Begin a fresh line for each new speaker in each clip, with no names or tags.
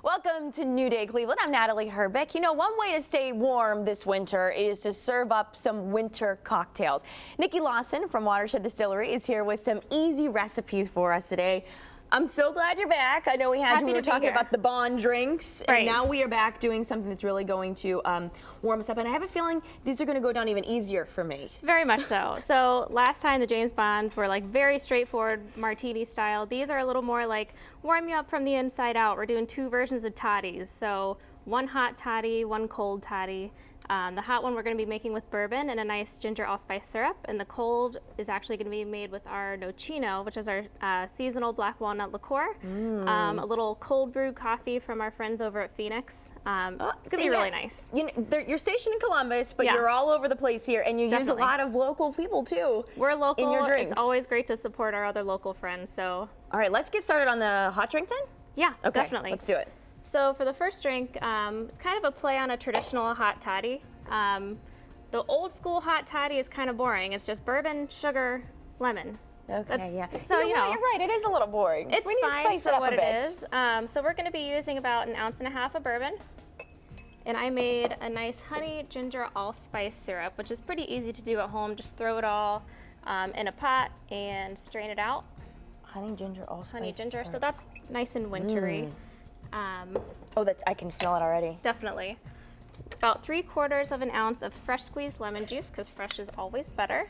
Welcome to New Day Cleveland. I'm Natalie Herbeck. You know, one way to stay warm this winter is to serve up some winter cocktails. Nikki Lawson from Watershed Distillery is here with some easy recipes for us today. I'm so glad you're back. I know we were talking about the Bond drinks,
right.
And now we are back doing something that's really going to warm us up. And I have a feeling these are going to go down even easier for me.
Very much so. So last time the James Bonds were like very straightforward martini style. These are a little more like warm you up from the inside out. We're doing two versions of toddies. So one hot toddy, one cold toddy. The hot one we're going to be making with bourbon and a nice ginger allspice syrup, and the cold is actually going to be made with our nocino, which is our seasonal black walnut liqueur. A little cold brew coffee from our friends over at Phoenix. It's going to be really nice.
You're stationed in Columbus, but you're all over the place here, and you use a lot of local people too.
We're local.
In your drinks.
It's always great to support our other local friends. So.
All right, let's get started on the hot drink then.
Yeah,
okay,
definitely.
Let's do it.
So for the first drink, it's kind of a play on a traditional hot toddy. The old school hot toddy is kind of boring. It's just bourbon, sugar, lemon.
Okay, yeah.
So
you're right. It is a little boring.
It's
we need
fine
to spice
for
it up
what
a bit.
it is. So we're going to be using about 1.5 ounces of bourbon, and I made a nice honey ginger allspice syrup, which is pretty easy to do at home. Just throw it all in a pot and strain it out.
Honey ginger allspice.
Honey ginger.
Syrup.
So that's nice and wintry.
I can smell it already.
Definitely. About 3/4 ounce of fresh squeezed lemon juice, because fresh is always better.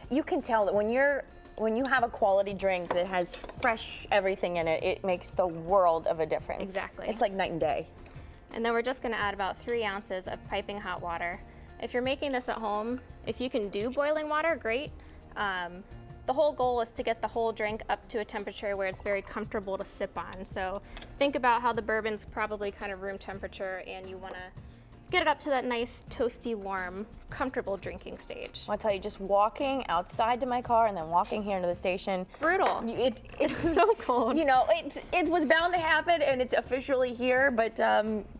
You can tell that when you have a quality drink that has fresh everything in it, it makes the world of a difference.
Exactly.
It's like night and day.
And then we're just going to add about 3 ounces of piping hot water. If you're making this at home, if you can do boiling water, great. The whole goal is to get the whole drink up to a temperature where it's very comfortable to sip on. So think about how the bourbon's probably kind of room temperature, and you want to get it up to that nice, toasty, warm, comfortable drinking stage.
I'll tell you, just walking outside to my car and then walking here into the station.
Brutal.
It's
so cold.
You know, it was bound to happen, and it's officially here, but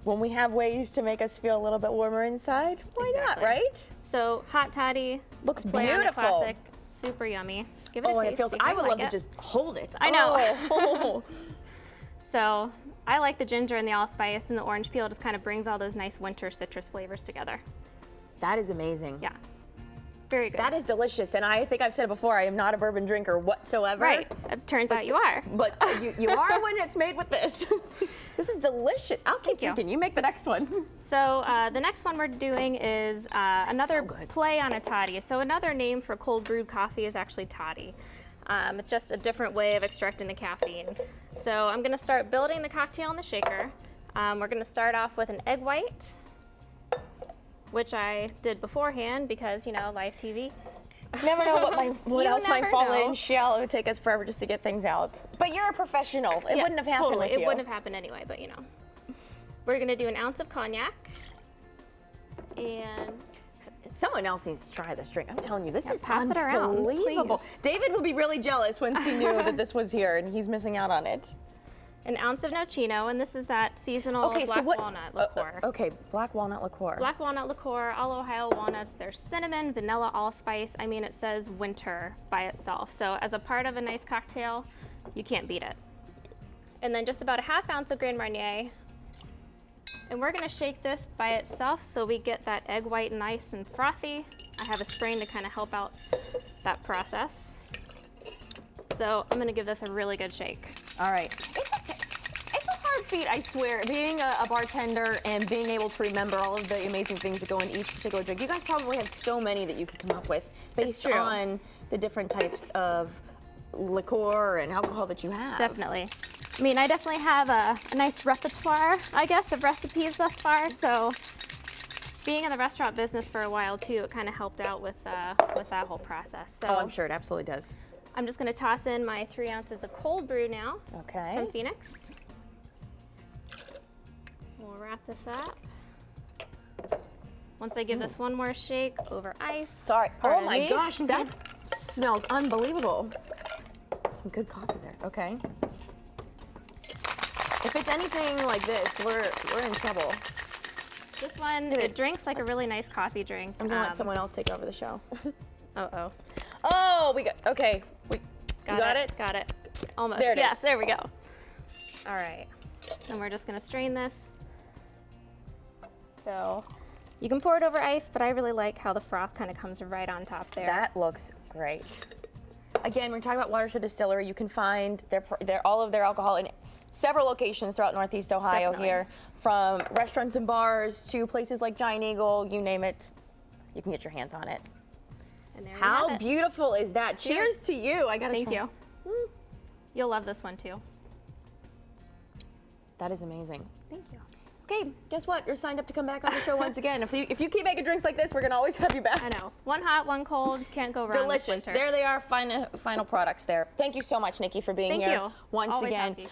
when we have ways to make us feel a little bit warmer inside, why not, right?
So hot toddy.
Looks
play on a
beautiful.
classic. Super yummy. Give it a taste.
And it feels, I would love to just hold it.
I know.
Oh.
So I like the ginger and the allspice, and the orange peel just kind of brings all those nice winter citrus flavors together.
That is amazing.
Yeah. Very good.
That is delicious, and I think I've said it before, I am not a bourbon drinker whatsoever.
Right. It turns out you are.
But you are when it's made with this. This is delicious. I'll keep drinking. You make the next one.
So the next one we're doing is another play on a toddy. So another name for cold brewed coffee is actually toddy. It's just a different way of extracting the caffeine. So I'm going to start building the cocktail in the shaker. We're going to start off with an egg white, which I did beforehand because, you know, live TV.
Never know what else might fall
know.
in. Shell. It would take us forever just to get things out. But you're a professional. It wouldn't have happened with you.
It wouldn't have happened anyway, but you know. We're going to do 1 ounce of cognac. And
someone else needs to try this drink. I'm telling you, this is
pass it around,
unbelievable.
please.
David would be really jealous once he knew that this was here, and he's missing out on it.
1 ounce of nocino, and this is that seasonal black walnut liqueur.
Okay, black walnut liqueur.
Black walnut liqueur, all Ohio walnuts. There's cinnamon, vanilla, allspice. I mean, it says winter by itself. So as a part of a nice cocktail, you can't beat it. And then just about 1/2 ounce of Grand Marnier. And we're going to shake this by itself so we get that egg white nice and frothy. I have a strain to kind of help out that process. So I'm going to give this a really good shake.
All right. It's a hard feat, I swear, being a bartender and being able to remember all of the amazing things that go in each particular drink. You guys probably have so many that you could come up with based on the different types of liqueur and alcohol that you have.
Definitely. I mean, I definitely have a nice repertoire, I guess, of recipes thus far. So being in the restaurant business for a while, too, it kind of helped out with that whole process. So
I'm sure it absolutely does.
I'm just going to toss in my 3 ounces of cold brew now from Phoenix. We'll wrap this up. Once I give this one more shake over ice.
Sorry. Oh my gosh, that smells unbelievable. Some good coffee there. Okay. If it's anything like this, we're in trouble.
This one, it drinks like a really nice coffee drink.
I'm gonna let someone else take over the show.
Uh-oh.
Oh, we got, okay. We got it?
Got it. Almost.
There it is.
Yes, there we go. All right. And we're just gonna strain this. So you can pour it over ice, but I really like how the froth kind of comes right on top there.
That looks great. Again, we're talking about Watershed Distillery. You can find all of their alcohol in several locations throughout Northeast Ohio.
Definitely.
Here, from restaurants and bars to places like Giant Eagle, you name it, you can get your hands on it.
And there we
How
have it.
beautiful is that? Cheers to you. I gotta
Thank
try.
you. You'll love this one too.
That is amazing.
Thank you.
Okay, guess what? You're signed up to come back on the show once again. If you keep making drinks like this, we're gonna always have you back.
I know. One hot, one cold. Can't go wrong.
Delicious.
This winter.
There they are, final products there. Thank you so much, Nikki, for being
Thank
here
you.
once
Always
again.
happy.